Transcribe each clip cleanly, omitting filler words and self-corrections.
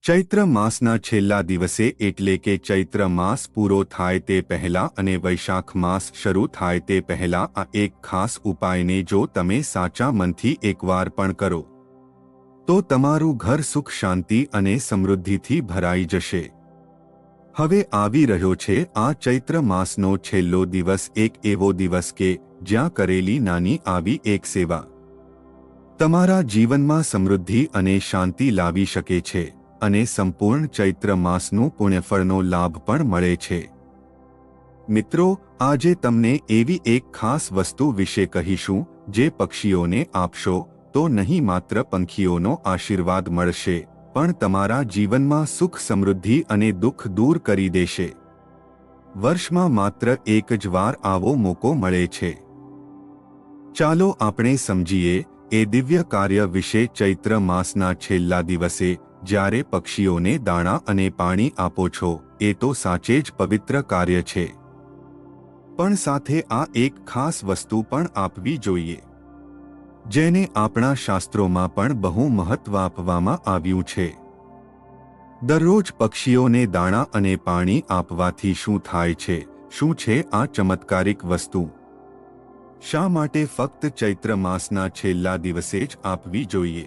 ચૈત્ર માસના છેલ્લા દિવસે એટલે કે ચૈત્ર માસ પૂરો થાય તે પહેલા અને વૈશાખ માસ શરૂ થાય તે પહેલા આ એક ખાસ ઉપાયને જો તમે સાચા મનથી એકવાર પણ કરો તો તમારું ઘર સુખ શાંતિ અને સમૃદ્ધિથી ભરાઈ જશે। હવે આવી રહ્યો છે આ ચૈત્ર માસનો છેલ્લો દિવસ, એક એવો દિવસ કે જ્યાં કરેલી નાની આવી એક સેવા તમારા જીવનમાં સમૃદ્ધિ અને શાંતિ લાવી શકે છે અને સંપૂર્ણ ચૈત્ર માસનું પુણ્યફળનો લાભ પણ મળે છે। મિત્રો, આજે તમને એવી એક ખાસ વસ્તુ વિશે કહીશું જે પક્ષીઓને આપશો તો નહીં માત્ર પંખીઓનો આશીર્વાદ મળશે પણ તમારા જીવનમાં સુખ સમૃદ્ધિ અને દુઃખ દૂર કરી દેશે। વર્ષમાં માત્ર એક જ વાર આવો મોકો મળે છે। ચાલો આપણે સમજીએ એ દિવ્ય કાર્ય વિશે। ચૈત્ર માસના છેલ્લા દિવસે જ્યારે પક્ષીઓને દાણા અને પાણી આપો છો એ તો સાચે જ પવિત્ર કાર્ય છે, પણ સાથે આ એક ખાસ વસ્તુ પણ આપવી જોઈએ જેને આપણા શાસ્ત્રોમાં પણ બહુ મહત્વ આપવામાં આવ્યું છે। દરરોજ પક્ષીઓને દાણા અને પાણી આપવાથી શું થાય છે? શું છે આ ચમત્કારિક વસ્તુ? શા માટે ફક્ત ચૈત્ર માસના છેલ્લા દિવસે જ આપવી જોઈએ?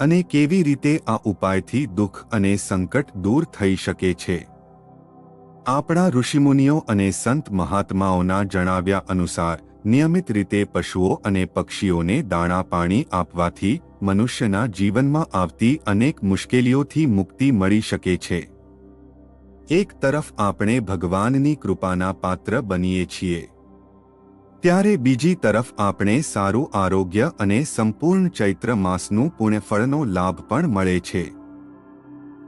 અને કેવી રીતે આ ઉપાયથી દુઃખ અને સંકટ દૂર થઈ શકે છે? આપણા ઋષિમુનિઓ અને સંત મહાત્માઓના જણાવ્યા અનુસાર નિયમિત રીતે પશુઓ અને પક્ષીઓને દાણા પાણી આપવાથી મનુષ્યના જીવનમાં આવતી અનેક મુશ્કેલીઓથી મુક્તિ મળી શકે છે। એક તરફ આપણે ભગવાનની કૃપાના પાત્ર બનીએ છીએ, ત્યારે બીજી તરફ આપણે સારું આરોગ્ય અને સંપૂર્ણ ચૈત્ર માસનું પુણ્યફળનો લાભ પણ મળે છે।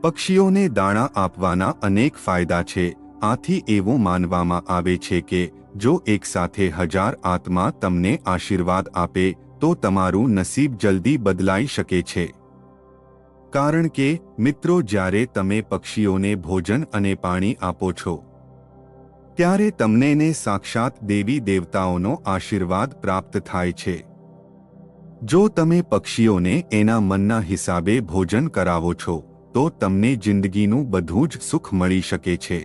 પક્ષીઓને દાણા આપવાના અનેક ફાયદા છે। આથી એવું માનવામાં આવે છે કે જો એકસાથે 1000 આત્મા તમને આશીર્વાદ આપે તો તમારું નસીબ જલ્દી બદલાઈ શકે છે। કારણ કે મિત્રો, જ્યારે તમે પક્ષીઓને ભોજન અને પાણી આપો છો ત્યારે તમને ને સાક્ષાત દેવી દેવતાઓનો આશીર્વાદ પ્રાપ્ત થાય છે। જો તમે પક્ષીઓને એના મનના હિસાબે ભોજન કરાવો છો તો તમને જિંદગીનું બધું જ સુખ મળી શકે છે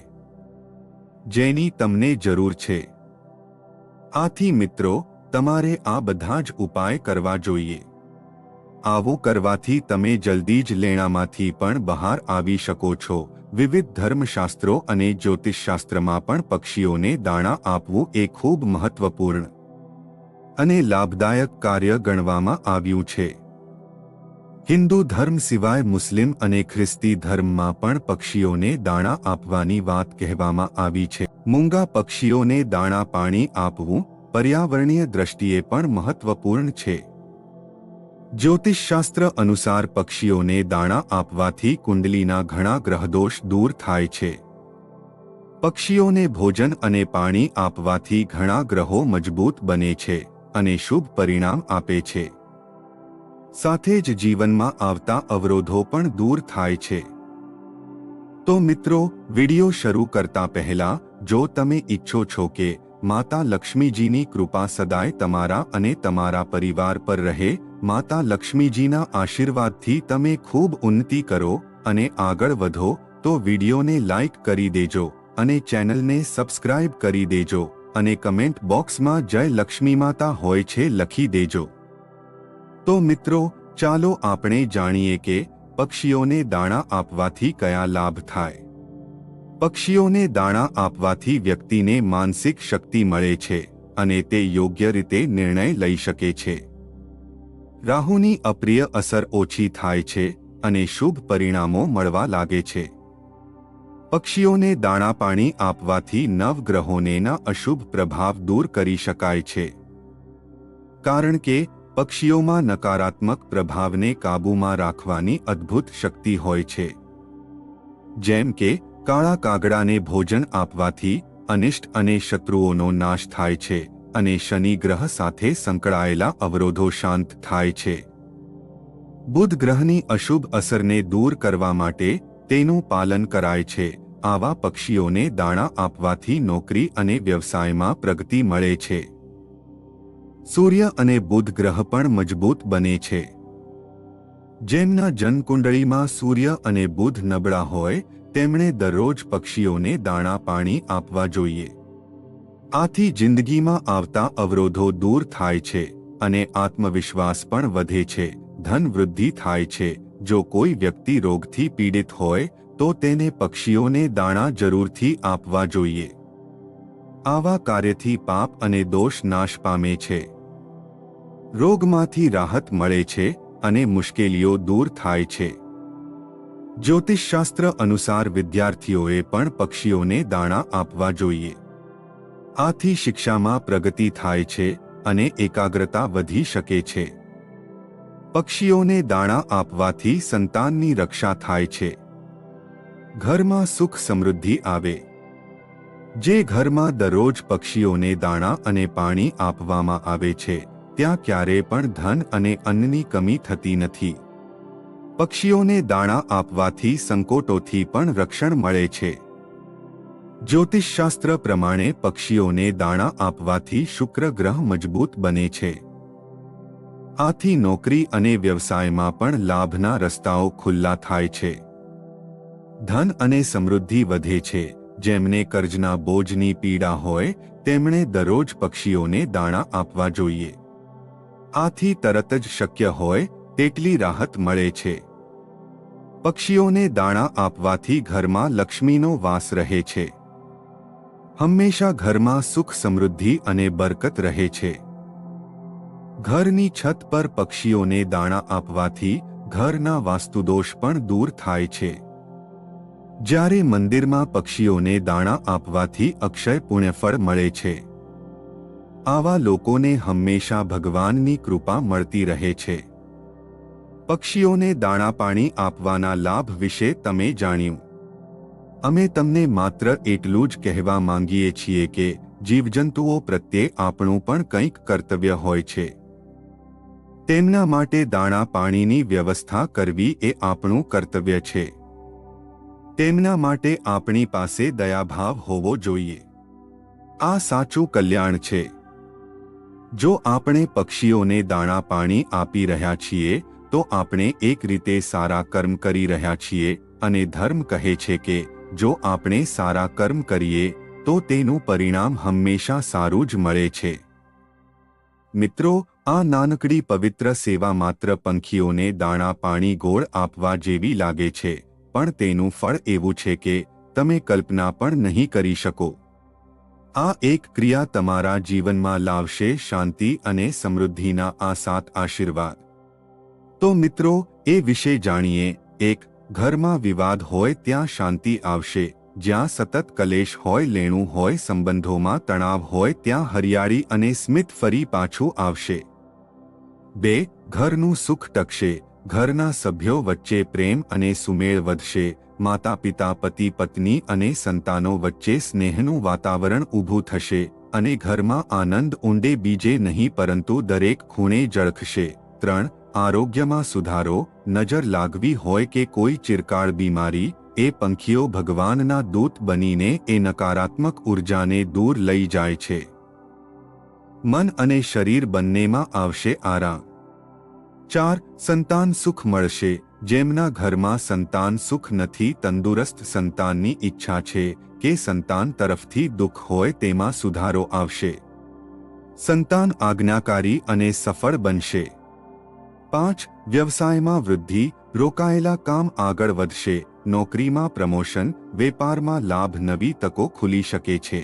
જેની તમને જરૂર છે। આથી મિત્રો, તમારે આ બધા જ ઉપાય કરવા જોઈએ। આવું કરવાથી તમે જલ્દી જ લેણામાંથી પણ બહાર આવી શકો છો। વિવિધ ધર્મશાસ્ત્રો અને જ્યોતિષશાસ્ત્રમાં પણ પક્ષીઓને દાણા આપવું એ ખૂબ મહત્વપૂર્ણ અને લાભદાયક કાર્ય ગણવામાં આવ્યું છે। હિન્દુ ધર્મ સિવાય મુસ્લિમ અને ખ્રિસ્તી ધર્મમાં પણ પક્ષીઓને દાણા આપવાની વાત કહેવામાં આવી છે। મૂંગા પક્ષીઓને દાણા પાણી આપવું પર્યાવરણીય દ્રષ્ટિએ પણ મહત્વપૂર્ણ છે। જ્યોતિષશાસ્ત્ર અનુસાર પક્ષીઓને દાણા આપવાથી કુંડલીના ઘણા ગ્રહદોષ દૂર થાય છે। પક્ષીઓને ભોજન અને પાણી આપવાથી ઘણા ગ્રહો મજબૂત બને છે અને શુભ પરિણામ આપે છે। સાથે જ જીવનમાં આવતા અવરોધો પણ દૂર થાય છે। તો મિત્રો, વિડિયો શરૂ કરતા પહેલા જો તમે ઈચ્છો છો કે માતા લક્ષ્મીજીની કૃપા સદાય તમારા અને તમારા પરિવાર પર રહે, માતા લક્ષ્મીજીના આશીર્વાદથી તમે ખૂબ ઉન્નતિ કરો અને આગળ વધો, તો વિડિયોને લાઇક કરી દેજો અને ચેનલને સબસ્ક્રાઇબ કરી દેજો અને કમેન્ટ બોક્સમાં જય લક્ષ્મી માતા હોય છે લખી દેજો। તો મિત્રો, ચાલો આપણે જાણીએ કે પક્ષીઓને દાણા આપવાથી કયા લાભ થાય। પક્ષીઓને દાણા આપવાથી વ્યક્તિને માનસિક શક્તિ મળે છે અને તે યોગ્ય રીતે નિર્ણય લઈ શકે છે। રાહુની અપ્રિય અસર ઓછી થાય છે અને શુભ પરિણામો મળવા લાગે છે। પક્ષીઓને દાણા પાણી આપવાથી નવગ્રહોના અશુભ પ્રભાવ દૂર કરી શકાય છે, કારણ કે પક્ષીઓમાં નકારાત્મક પ્રભાવને કાબૂમાં રાખવાની અદ્ભુત શક્તિ હોય છે। જેમ કે કાળા કાગડાને ભોજન આપવાથી અનિષ્ટ અને શત્રુઓનો નાશ થાય છે અને શનિ ગ્રહ સાથે સંકળાયેલા અવરોધો શાંત થાય છે। બુધ ગ્રહની અશુભ અસરને દૂર કરવા માટે તેનું પાલન કરાય છે। આવા પક્ષીઓને દાણા આપવાથી નોકરી અને વ્યવસાયમાં પ્રગતિ મળે છે। સૂર્ય અને બુધ ગ્રહ પણ મજબૂત બને છે। જેમના જન્મકુંડળીમાં સૂર્ય અને બુધ નબળા હોય તેમણે દરરોજ પક્ષીઓને દાણા પાણી આપવા જોઈએ. આથી જિંદગીમાં આવતા અવરોધો દૂર થાય છે અને આત્મવિશ્વાસ પણ વધે છે, ધન વૃદ્ધિ થાય છે. જો કોઈ વ્યક્તિ રોગથી પીડિત હોય તો તેને પક્ષીઓને દાણા જરૂરથી આપવા જોઈએ. આવા કાર્યથી પાપ અને દોષ નાશ પામે છે, રોગમાંથી રાહત મળે છે અને મુશ્કેલીઓ દૂર થાય છે. જ્યોતિષશાસ્ત્ર અનુસાર વિદ્યાર્થીઓએ પણ પક્ષીઓને દાણા આપવા જોઈએ. આથી શિક્ષામાં પ્રગતિ થાય છે અને એકાગ્રતા વધી શકે છે. પક્ષીઓને દાણા આપવાથી સંતાનની રક્ષા થાય છે, ઘરમાં સુખ સમૃદ્ધિ આવે. જે ઘરમાં દરરોજ પક્ષીઓને દાણા અને પાણી આપવામાં આવે છે ત્યાં ક્યારેય પણ ધન અને અન્નની કમી થતી નથી. પક્ષીઓને દાણા આપવાથી સંકટોથી પણ રક્ષણ મળે છે. જ્યોતિષશાસ્ત્ર પ્રમાણે પક્ષીઓને દાણા આપવાથી શુક્ર ગ્રહ મજબૂત બને છે. આથી નોકરી અને વ્યવસાયમાં પણ લાભના રસ્તાઓ ખુલ્લા થાય છે. ધન અને સમૃદ્ધિ વધે છે. જેમને કર્જના બોજની પીડા હોય તેમણે દરરોજ પક્ષીઓને દાણા આપવા જોઈએ. આથી તરત જ શક્ય હોય તેટલી રાહત મળે છે. પક્ષીઓને દાણા આપવાથી ઘરમાં લક્ષ્મીનો વાસ રહે છે. હંમેશા ઘરમાં સુખ સમૃદ્ધિ અને બરકત રહે છે. ઘરની છત પર પક્ષીઓને દાણા આપવાથી ઘરના વાસ્તુદોષ પણ દૂર થાય છે. જ્યારે મંદિરમાં પક્ષીઓને દાણા આપવાથી અક્ષય પુણ્યફળ મળે છે. આવા લોકોને હંમેશા ભગવાનની કૃપા મળતી રહે છે. પક્ષીઓને દાણા પાણી આપવાના લાભ વિશે તમે જાણ્યું. અમે તમને માત્ર એટલું જ કહેવા માંગીએ છીએ કે જીવજંતુઓ પ્રત્યે આપણું પણ કંઈક કર્તવ્ય હોય છે. તેમના માટે દાણા પાણીની વ્યવસ્થા કરવી એ આપણું કર્તવ્ય છે. તેમના માટે આપણી પાસે દયાભાવ હોવો જોઈએ. આ સાચું કલ્યાણ છે. જો આપણે પક્ષીઓને દાણા પાણી આપી રહ્યા છીએ તો આપણે એક રીતે સારા કર્મ કરી રહ્યા છીએ અને ધર્મ કહે છે કે જો આપણે સારા કર્મ કરીએ તો તેનું પરિણામ હંમેશા સારું જ મળે છે. મિત્રો, આ નાનકડી પવિત્ર સેવા માત્ર પંખીઓને દાણા પાણી ગોળ આપવા જેવી લાગે છે, પણ તેનું ફળ એવું છે કે તમે કલ્પના પણ નહીં કરી શકો. આ એક ક્રિયા તમારા જીવનમાં લાવશે શાંતિ અને સમૃદ્ધિના આ 7 આશીર્વાદ. તો મિત્રો, એ વિશે જાણીએ. 1. ઘરમાં વિવાદ હોય ત્યાં શાંતિ આવશે. જ્યાં સતત કલેશ હોય, લેણું હોય, સંબંધોમાં તણાવ હોય ત્યાં હરિયાળી અને સ્મિત ફરી પાછું આવશે. 2. ઘરનું સુખ ટકશે. ઘરના સભ્યો વચ્ચે પ્રેમ અને સુમેળ વધશે. માતા પિતા, પતિ પત્ની અને સંતાનો વચ્ચે સ્નેહનું વાતાવરણ ઊભું થશે અને ઘરમાં આનંદ ઊંડે બીજે નહીં પરંતુ દરેક ખૂણે ઝળકશે. 3. આરોગ્યમાં સુધારો. નજર લાગવી હોય કે કોઈ ચિરકાળ બીમારી, એ પંખીઓ ભગવાનના દૂત બનીને એ નકારાત્મક ઉર્જાને દૂર લઈ જાય છે. મન અને શરીર બંનેમાં આવશે આરામ. 4. સંતાન સુખ મળશે. જેમના ઘરમાં સંતાન સુખ નથી, તંદુરસ્ત સંતાનની ઈચ્છા છે કે સંતાન તરફથી દુઃખ હોય તેમાં સુધારો આવશે. સંતાન આજ્ઞાકારી અને સફળ બનશે. 5. વ્યવસાયમાં વૃદ્ધિ. રોકાયેલા કામ આગળ વધશે. નોકરીમાં પ્રમોશન, વેપારમાં લાભ, નવી તકો ખુલી શકે છે.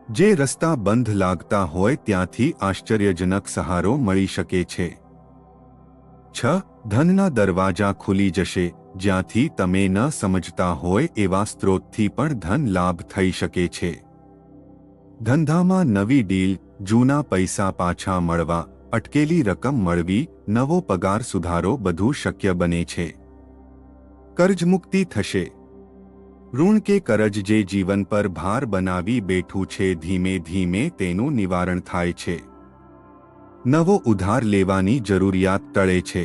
જે રસ્તા બંધ લાગતા હોય ત્યાંથી આશ્ચર્યજનક સહારો મળી શકે છે. 6. ધનના દરવાજા ખુલી જશે. જ્યાંથી તમે ન સમજતા હોય એવા સ્ત્રોતથી પણ ધન લાભ થઈ શકે છે. ધંધામાં નવી ડીલ, જૂના પૈસા પાછા મળવા, અટકેલી રકમ મળવી, નવો પગાર, સુધારો બધું શક્ય બને છે. કર્જમુક્તિ થશે. ઋણ કે કરજ જે જીવન પર ભાર બનાવી બેઠું છે, ધીમે ધીમે તેનું નિવારણ થાય છે. નવો ઉધાર લેવાની જરૂરિયાત ટળે છે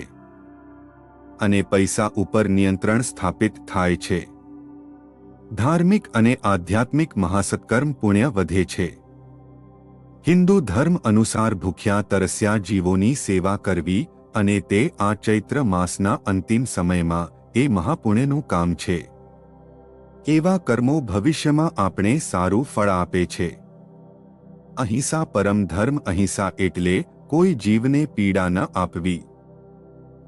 અને પૈસા ઉપર નિયંત્રણ સ્થાપિત થાય છે. ધાર્મિક અને આધ્યાત્મિક મહાસત્કર્મ પુણ્ય વધે છે. હિન્દુ ધર્મ અનુસાર ભૂખ્યા તરસ્યા જીવોની સેવા કરવી, અને તે આ ચૈત્ર માસના અંતિમ સમયમાં એ મહાપુણ્યનું કામ છે. એવા કર્મો ભવિષ્યમાં આપણે સારું ફળ આપે છે. અહિંસા પરમ ધર્મ. અહિંસા એટલે કોઈ જીવને પીડા ન આપવી.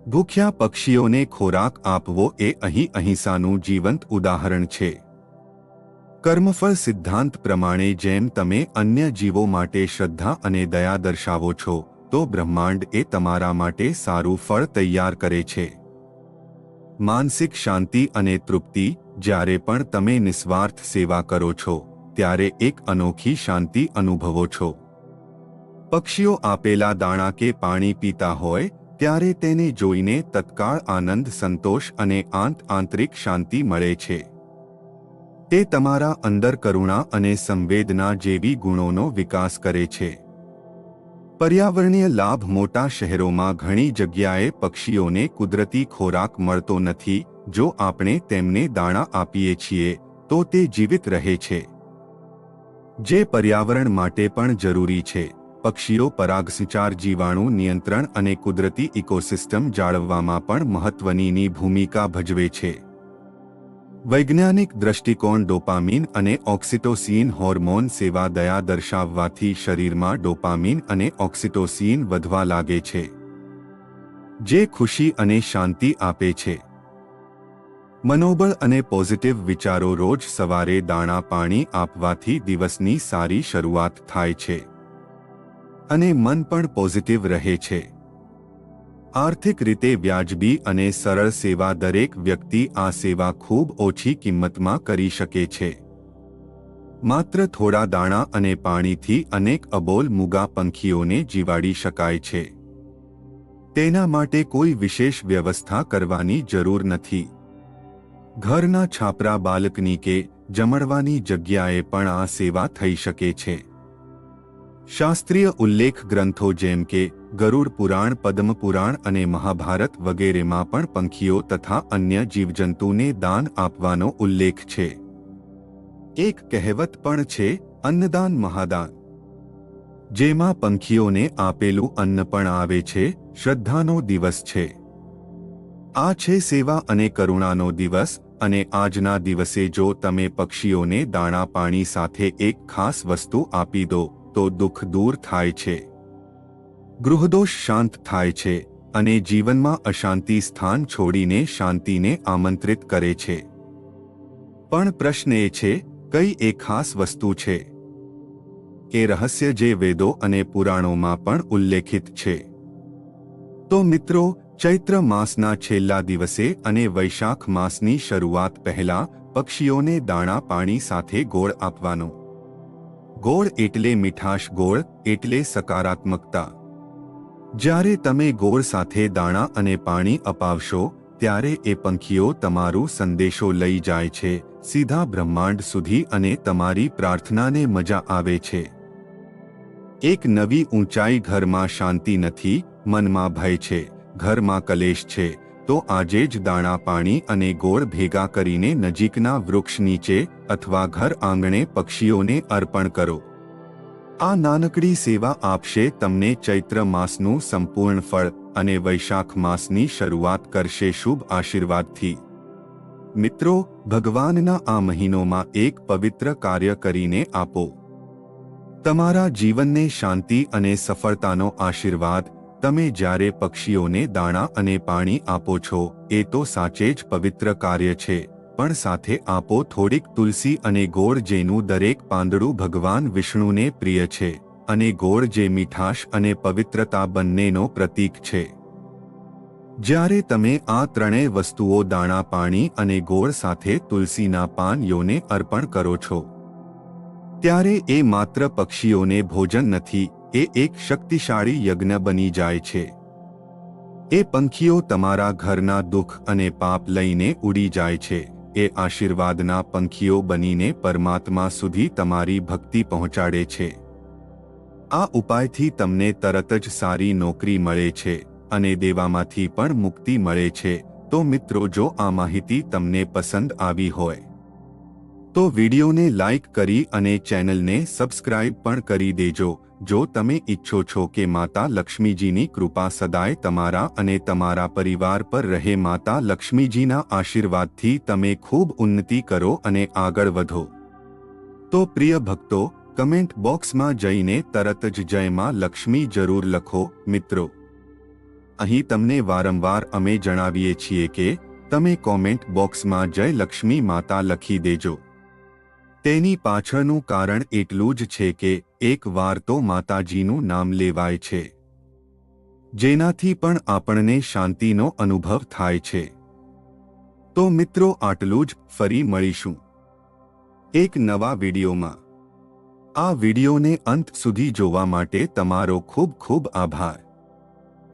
ભૂખ્યા પક્ષીઓને ખોરાક આપવો એ અહીં અહિંસાનું જીવંત ઉદાહરણ છે. કર્મફળ સિદ્ધાંત પ્રમાણે જેમ તમે અન્ય જીવો માટે શ્રદ્ધા અને દયા દર્શાવો છો, તો બ્રહ્માંડ એ તમારા માટે સારું ફળ તૈયાર કરે છે. માનસિક શાંતિ અને તૃપ્તિ. જ્યારે પણ તમે નિસ્વાર્થ સેવા કરો છો, ત્યારે એક અનોખી શાંતિ અનુભવો છો. પક્ષીઓ આપેલા દાણા કે પાણી પીતા હોય ત્યારે તેને જોઈને તત્કાળ આનંદ, સંતોષ અને આંતરિક શાંતિ મળે છે. તે તમારા અંદર કરુણા અને સંવેદના જેવી ગુણોનો વિકાસ કરે છે. પર્યાવરણીય લાભ. મોટા શહેરોમાં ઘણી જગ્યાએ પક્ષીઓને કુદરતી ખોરાક મળતો નથી. જો આપણે તેમને દાણા આપીએ છીએ તો તે જીવિત રહે છે, જે પર્યાવરણ માટે પણ જરૂરી છે. પક્ષીઓ પરાગસંચાર, જીવાણુ નિયંત્રણ અને કુદરતી ઇકોસિસ્ટમ જાળવવામાં પણ મહત્વની ભૂમિકા ભજવે છે. વૈજ્ઞાનિક દૃષ્ટિકોણ. ડોપામીન અને ઓક્સિટોસિન હોર્મોન સેવા દયા દર્શાવવાથી શરીરમાં ડોપામીન અને ઓક્સિટોસિન વધવા લાગે છે, જે ખુશી અને શાંતિ આપે છે. મનોબળ અને પોઝિટિવ વિચારો. રોજ સવારે દાણા પાણી આપવાથી દિવસની સારી શરૂઆત થાય છે અને મન પણ પોઝિટિવ રહે છે. આર્થિક રીતે વ્યાજબી અને સરળ સેવા. દરેક વ્યક્તિ આ સેવા ખૂબ ઓછી કિંમતમાં કરી શકે છે. માત્ર થોડા દાણા અને પાણીથી અનેક અબોલ મૂગા પંખીઓને જીવાડી શકાય છે. તેના માટે કોઈ વિશેષ વ્યવસ્થા કરવાની જરૂર નથી. ઘરના છાપરા, બાલ્કની કે જમણવાની જગ્યાએ પણ આ સેવા થઈ શકે છે. શાસ્ત્રીય ઉલ્લેખ. ગ્રંથો જેમ કે ગરુડ પુરાણ, પદ્મ પુરાણ અને મહાભારત વગેરેમાં પણ પંખીઓ તથા અન્ય જીવજંતુને દાન આપવાનો ઉલ્લેખ છે. એક કહેવત પણ છે, અન્નદાન મહાદાન, જેમાં પંખીઓને આપેલું અન્ન પણ આવે છે. શ્રદ્ધાનો દિવસ છે. આ છે સેવા અને કરુણાનો દિવસ. અને આજના દિવસે જો તમે પક્ષીઓને દાણા પાણી સાથે એક ખાસ વસ્તુ આપી દો તો દુઃખ દૂર થાય છે, ગૃહદોષ શાંત થાય છે અને જીવનમાં અશાંતિ સ્થાન છોડીને શાંતિને આમંત્રિત કરે છે. પણ પ્રશ્ન એ છે, કઈ એ ખાસ વસ્તુ છે? એ રહસ્ય જે વેદો અને પુરાણોમાં પણ ઉલ્લેખિત છે. તો મિત્રો, ચૈત્ર માસના છેલ્લા દિવસે અને વૈશાખ માસની શરૂઆત પહેલા પક્ષીઓને દાણા પાણી સાથે ગોળ આપવાનો. ગોળ એટલે મીઠાશ, ગોળ એટલે સકારાત્મકતા. જ્યારે તમે ગોળ સાથે દાણા અને પાણી અપાવશો ત્યારે એ પંખીઓ તમારું સંદેશો લઈ જાય છે સીધા બ્રહ્માંડ સુધી અને તમારી પ્રાર્થનાને મજા આવે છે. એક નવી ઊંચાઈ. ઘરમાં શાંતિ નથી, મનમાં ભય છે, ઘરમાં કલેશ છે, તો આજે જ દાણા પાણી અને ગોળ ભેગા કરીને નજીકના વૃક્ષ નીચે અથવા ઘર આંગણે પક્ષીઓને અર્પણ કરો. આ નાનકડી સેવા આપશે તમને ચૈત્ર માસનું સંપૂર્ણ ફળ અને વૈશાખ માસની શરૂઆત કરશે શુભ આશીર્વાદથી. મિત્રો, ભગવાનના આ મહિનોમાં એક પવિત્ર કાર્ય કરીને આપો. તમારા જીવનને શાંતિ અને સફળતાનો આશીર્વાદ. તમે જ્યારે પક્ષીઓને દાણા અને પાણી આપો છો એ તો સાચે જ પવિત્ર કાર્ય છે, પણ સાથે આપો થોડીક તુલસી અને ગોળ, જેનું દરેક પાંદડું ભગવાન વિષ્ણુને પ્રિય છે, અને ગોળ જે મીઠાશ અને પવિત્રતા બંનેનો પ્રતીક છે. જ્યારે તમે આ ત્રણેય વસ્તુઓ દાણા પાણી અને ગોળ સાથે તુલસીના પાનોને અર્પણ કરો છો ત્યારે એ માત્ર પક્ષીઓને ભોજન નથી, એ એક શક્તિશાળી યજ્ઞ બની જાય છે. એ પંખીઓ તમારા ઘરના દુઃખ અને પાપ લઈને ઉડી જાય છે. એ આશીર્વાદના પંખીઓ બનીને પરમાત્મા સુધી તમારી ભક્તિ પહોંચાડે છે. આ ઉપાયથી તમને તરત જ સારી નોકરી મળે છે અને દેવામાંથી પણ મુક્તિ મળે છે. તો મિત્રો, જો આ માહિતી તમને પસંદ આવી હોય તો વિડીયોને લાઇક કરી અને ચેનલને સબસ્ક્રાઇબ પણ કરી દેજો જો તમે ઈચ્છો છો કે માતા લક્ષ્મીજીની કૃપા સદાય તમારા અને તમારા પરિવાર પર રહે. માતા લક્ષ્મીજીના આશીર્વાદથી તમે ખૂબ ઉન્નતિ કરો અને આગળ વધો. તો પ્રિય ભક્તો, કમેન્ટ બોક્સમાં જઈને તરત જ જય માં લક્ષ્મી જરૂર લખો. મિત્રો, અહીં તમને વારંવાર અમે જણાવીએ છીએ કે તમે કોમેન્ટ બોક્સમાં જય લક્ષ્મી માતા લખી દેજો. તેની પાછળનું કારણ એટલું જ છે કે એક વાર તો માતાજીનું નામ લેવાય છે, જેનાથી પણ આપણને શાંતિનો અનુભવ થાય છે. તો મિત્રો, આટલું જ. ફરી મળીશું એક નવા વિડીયોમાં. આ વિડીયોને અંત સુધી જોવા માટે તમારો ખૂબ ખૂબ આભાર.